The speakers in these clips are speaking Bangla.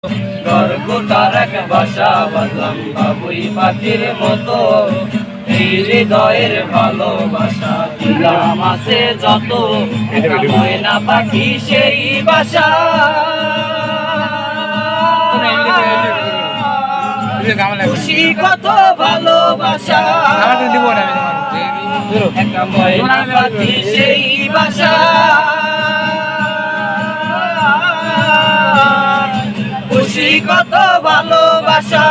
গর্ভটার এক বাসা বাঁধলাম বাবুই পাখির মতো, এই হৃদয়ের ভালোবাসা দিলাম আছে যত, ময়না পাখি সেই বাসা। খুশি কত ভালোবাসা, একটা ময়না পাখি সেই বাসা। খুশি কত ভালোবাসা,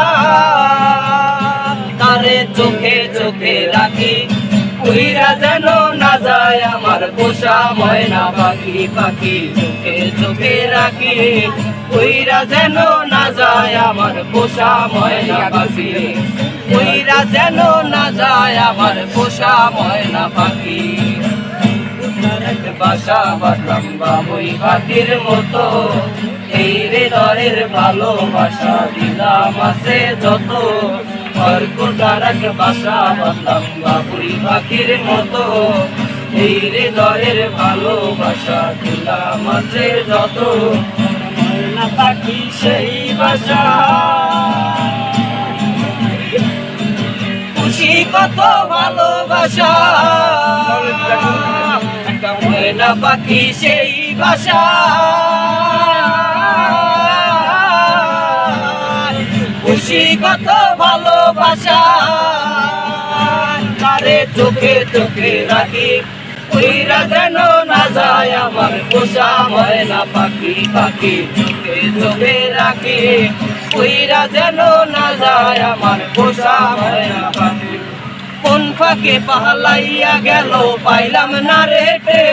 তারে চোখে চোখে রাখি, উইরা যেন না যায় আমার পোষা ময়না পাখি। পাখি চোখে চোখে রাখি, উইরা যেন না যায় আমার পোষা ময়না পাখি। উইরা যেন না যায় আমার পোষা ময়না পাখি। বাসা বাঁধলাম বাবুই পাখির মতো, এই হৃদয়ের ভালোবাসা দিলাম আছে যত। গর্ভটার এক বাসা বাঁধলাম বাবুই পাখির মতো, এই হৃদয়ের ভালোবাসা দিলাম আছে যত, ময়না পাখি সেই বাসা। খুশি কত ভালোবাসা, একটা ময়না পাখি সেই বাসা। খুশি কত ভালোবাসা, তারে চোখে চোখে রাখি, উইরা যেন না যায় আমার পোষা ময়না পাখি। পাখি চোখে চোখে রাখি, উইরা যেন না যায় আমার পোষা ময়না পাখি। কোন ফাঁকে পালাইয়া গেল পাইলাম না রেটে,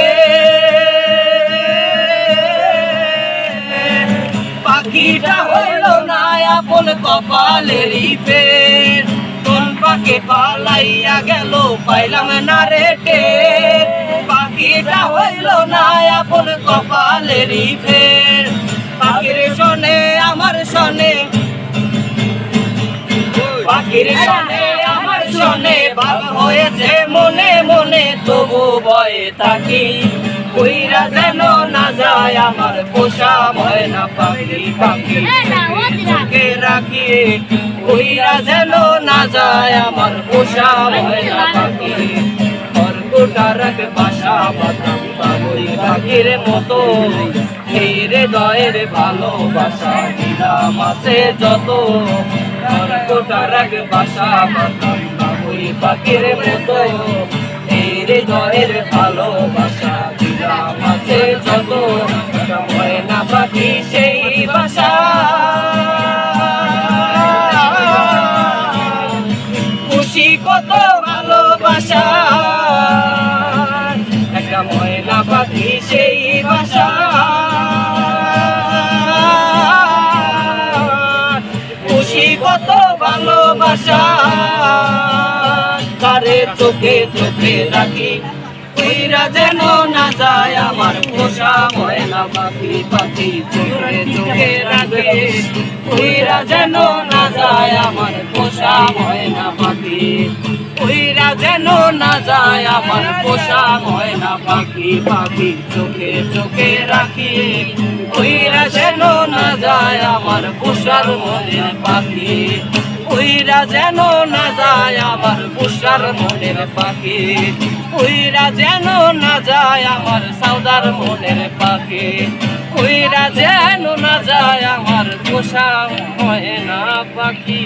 পাখিটা হইল না আপন কপালেরই ফের। কোন ফাঁকে পালাইয়া গেল পাইলাম না রেটে, পাখিটা হইল না আপন কপালেরই ফের। পাখির শোনে আমার শোনে, পাখির শোনে আমার শোনে, ভাব হয়েছে মনে মনে তবু ভয়ে থাকি, উইরা যেন না যায় আমার পোষা ময়না পাখি। পাখি চোখে রাখি, উইরা যেন না যায় আমার পোষা ময়না পাখি। গর্ভটার এক বাসা বাঁধলাম বাবুই পাখির মতো, এই হৃদয়ের ভালোবাসা দিলাম আছে যত। গর্ভটার এক বাসা বাঁধলাম বাবুই পাখির মতো, এই হৃদয়ের ভালোবাসা দিলাম আছে যত, ময়না পাখি সেই বাসা। খুশি কত ভালোবাসা, একটা ময়না পাখি সেই বাসা। খুশি কত ভালোবাসা, তারে চোখে চোখে রাখি, উইরা যেন না যায় আমার পোষা ময়না পাখি। পাখি চোখে চোখে রাখি, উইরা যেন না যায় আমার পোষা ময়না পাখি। উইরা যেন না যায় আমার পোষা ময়না পাখি। পাখি চোখে চোখে রাখি, উইরা যেন না যায় আমার পোষার মনের পাখি। উইরা যেন না যায় আমার পোষার মনের পাখি। উইরা যেন না যায় আমার সাউদার মনের পাখি। উইরা যেন না যায় আমার পোষা ময়না পাখি।